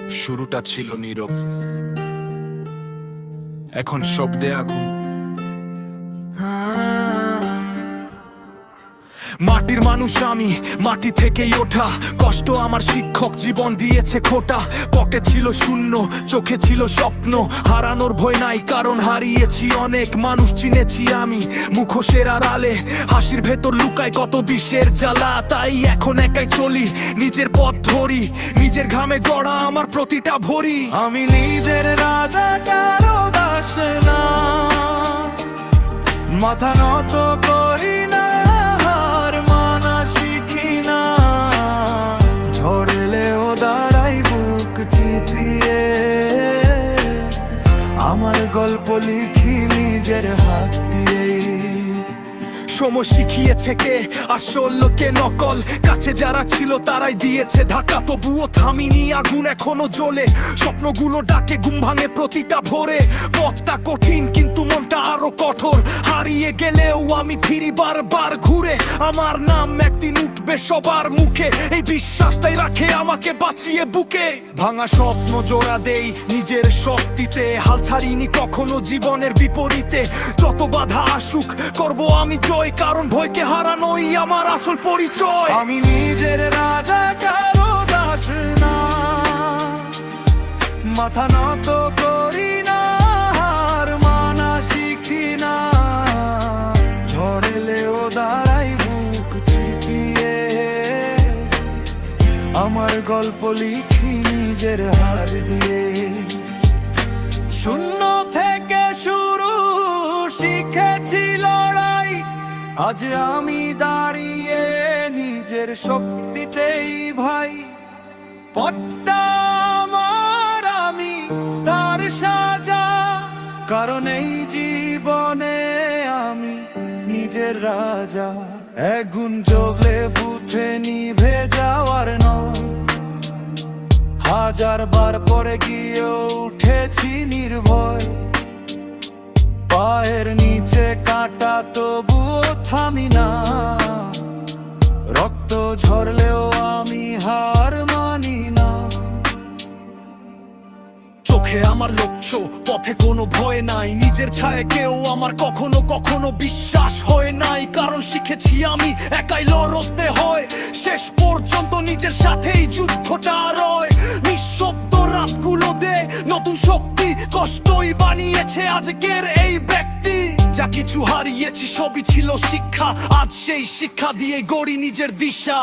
শুরুটা ছিল নীরব, এখন শব্দে আগুন। মাটির মানুষ আমি, মাটি থেকেই ওঠা। কষ্ট আমার শিক্ষক, জীবন দিয়েছে খোটা। পকেট ছিল শূন্য, চোখে ছিল স্বপ্ন। হারানোর ভয় নাই, কারণ হারিয়েছি অনেক। মানুষ চিনেছি আমি মুখোশের আড়ালে, হাসির ভেতর লুকায় কত বিষের জ্বালা। তাই এখন একাই চলি, নিজের পথ ধরি, নিজের ঘামে গড়া আমার প্রতিটা ভরি। আমি নিজের রাজা, কারো দাস না, মাথা নত করি না, হার মানা শিখি না। ঝরলেও দাঁড়াই বুক চিতিয়ে, আমার গল্প লিখি নিজের হাত দিয়ে। সময় শিখিয়েছে কে আসল কে নকল, কাছে যারা ছিল তারাই দিয়েছে ধাক্কা। তবুও থামিনি, আগুন এখনো জ্বলে, স্বপ্নগুলো ডাকে ঘুম ভাঙে প্রতিটা ভোরে। পথটা কঠিন কিন্তু মনটা আরো কঠোর, হারিয়ে গেলেও আমি ফিরি বারবার ঘুরে। আমার নাম একদিন উঠবে সবার মুখে, এই বিশ্বাসটাই রাখে আমাকে বাঁচিয়ে বুকে। ভাঙা স্বপ্ন জোড়া দেই নিজের শক্তিতে, হাল ছাড়িনি কখনো জীবনের বিপরীতে। যত বাধা আসুক করব আমি জয়, কারণ ভয়কে হারানোই আমার আসল পরিচয়। আমি নিজের রাজা, কারো দাস না, মাথা নত করি না, হার মানা শিখি না। ঝরলেও দাঁড়াই বুক চিতিয়ে, আমার গল্প লিখি নিজের হাত দিয়ে। শূন্য থেকে শুরু, শিখেছি লড়াই। আজ আমি দাঁড়িয়ে নিজের শক্তিতেই ভাই। পথটা আমার, আমি তার সাজা, কারণ এই জীবনে আমি নিজের রাজা। আগুন জ্বলে বুঝে নিভে যাওয়ার নয়, হাজার বার পরে গিয়েও উঠেছি নির্ভয়। পায়ের নিচে কাঁটা তবুও থামি না, রক্ত ঝরলেও আমি হার মানি না। চোখে আমার লক্ষ্য, পথে কোনো ভয় নাই। নিজের ছায়া কেউ আমার কখনো কখনো বিশ্বাস হয় নাই, কারণ শিখেছি আমি একাই লড়তে হয়। শেষ পর্যন্ত নিজের সাথেই যুদ্ধটা রয়। নিঃশব্দ রাতগুলো দে নতুন শক্তি, কষ্টই বানিয়েছে আজকের এই ব্যক্তি। যা কিছু হারিয়েছি সবই ছিল শিক্ষা, আজ সেই শিক্ষা দিয়ে গড়ি নিজের দিশা।